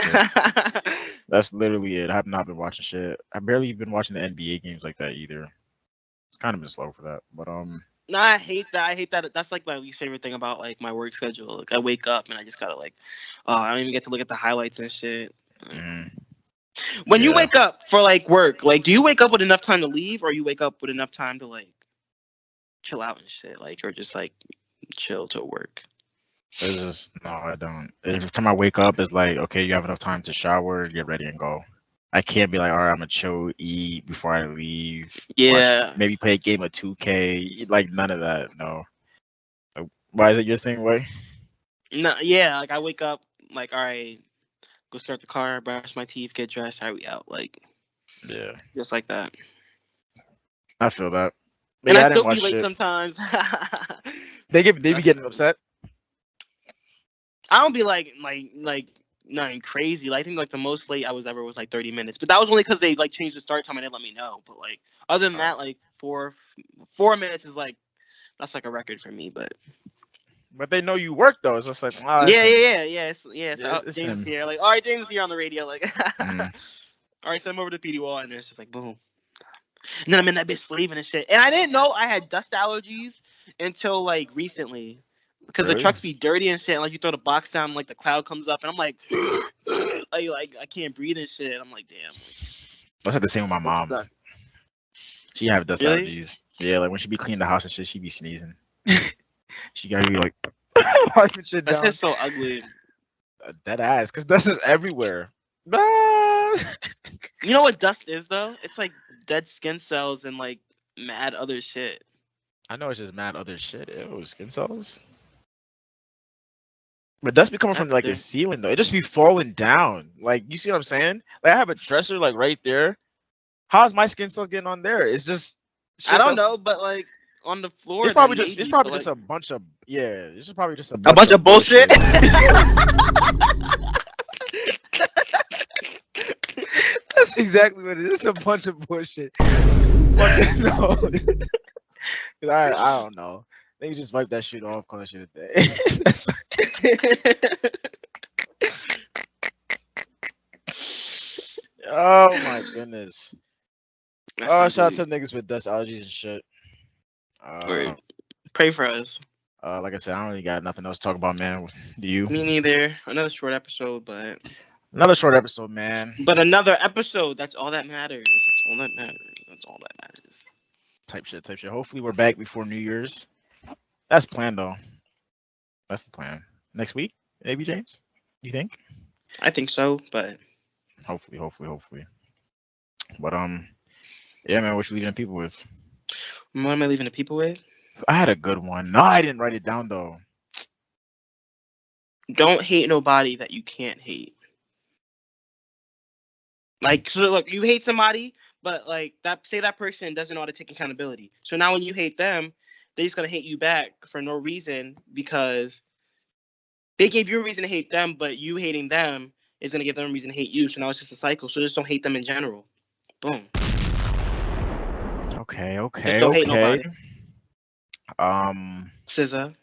That's literally it. I have not been watching shit. I barely been watching the NBA games like that either. It's kind of been slow for that, but No, I hate that. I hate that. That's like my least favorite thing about like my work schedule. Like I wake up and I just gotta like, oh, I don't even get to look at the highlights and shit. When you Yeah. wake up for like work, like do you wake up with enough time to leave, or you wake up with enough time to like chill out and shit, like, or just like chill to work? It's just no, I don't. Every time I wake up, it's like, okay, you have enough time to shower, get ready, and go. I can't be like, all right, I'm gonna chill, eat before I leave. Yeah. Watch, maybe play a game of 2K. Like none of that. No. Like, why is it your same way? No, yeah, like I wake up like, all right, go start the car, brush my teeth, get dressed, how we out, like Yeah, just like that. I feel that. But And yeah, I didn't still be watch late shit. sometimes. They be getting upset. I don't be like nothing crazy. Like, I think like the most late I was ever was like 30 minutes, but that was only because they like changed the start time and didn't let me know. But like other than that, like 4 minutes is like that's like a record for me. But they know you work though. It's just like, Yeah. So, Yeah, it's James is him. here. Like, all right, James is here on the radio. Like, Mhm. all right, send him over to PD Wall, and it's just like boom. And then I'm in that bitch slaving and shit. And I didn't know I had dust allergies until like recently. Because the Really? trucks be dirty and shit. And, like you throw the box down, like the cloud comes up, and I'm like, like I can't breathe and shit. I'm like, damn. That's like the same with my mom. Stuck. She have dust Really? allergies. Yeah, like when she be cleaning the house and shit, she be sneezing. She gotta be like wiping shit That down. shit's so ugly. That ass, cause dust is everywhere. Ah! You know what dust is though? It's like dead skin cells and like mad other shit. I know it's just mad other shit. Ew, skin cells. But dust be coming from like the ceiling though. It just be falling down. Like you see what I'm saying? Like I have a dresser like right there. How's my skin cells getting on there? It's just I don't know, but like on the floor. It's probably then just maybe, it's probably but, just a bunch of It's just probably just a bunch of bullshit. That's exactly what it is. It's a bunch of bullshit. Fucking no. I don't know. They just wipe that shit off, call that shit a day. That's oh my goodness. Shout out to the niggas with dust allergies and shit. Pray for us. Like I said, I don't really got nothing else to talk about, man. Do you? Me neither. Another short episode, but Another short episode, man. But another episode. That's all that matters. That's all that matters. That's all that matters. Type shit. Hopefully we're back before New Year's. That's the plan though. That's the plan. Next week, maybe, James? You think? I think so, but hopefully. But yeah, man, what you leaving the people with? What am I leaving the people with? I had a good one. No, I didn't write it down though. Don't hate nobody that you can't hate. Like, so look, you hate somebody, but like that person doesn't know how to take accountability. So now when you hate them, they're just gonna hate you back for no reason because they gave you a reason to hate them, but you hating them is gonna give them a reason to hate you. So now it's just a cycle. So just don't hate them in general. Boom. Okay. Just don't hate nobody. SZA.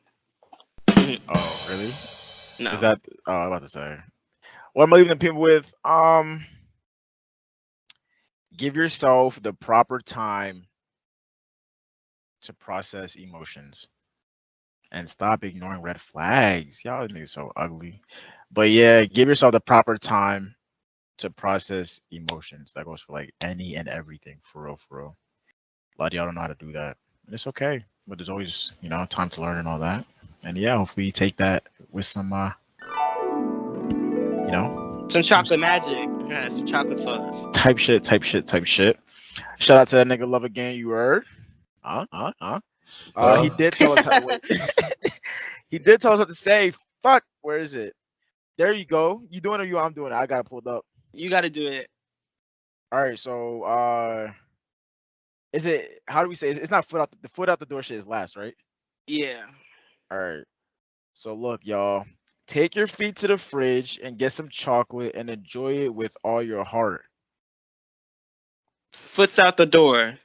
Oh, really? No. Is that? Oh, I'm about to say. What am I leaving the people with? Give yourself the proper time to process emotions and stop ignoring red flags. Y'all niggas so ugly. But yeah, give yourself the proper time to process emotions. That goes for like any and everything. For real. A lot of y'all don't know how to do that. And it's okay. But there's always, time to learn and all that. And yeah, hopefully you take that with some some chocolate magic. Yeah, some chocolate sauce. Type shit. Shout out to that nigga Love Again, you heard? He did tell us how to wait. He did tell us what to say. Fuck, where is it? There you go. You doing it or you? I'm doing it. I got it pulled up. You got to do it. All right, so is it? How do we say it? It's not foot out. The foot out the door shit is last, right? Yeah. All right. So look, y'all. Take your feet to the fridge and get some chocolate and enjoy it with all your heart. Foot's out the door.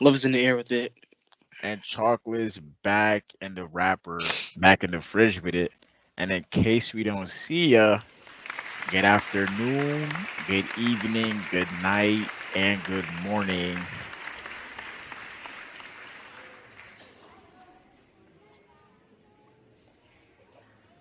Love's in the air with it. And chocolate's back in the wrapper, back in the fridge with it. And in case we don't see ya, good afternoon, good evening, good night, and good morning.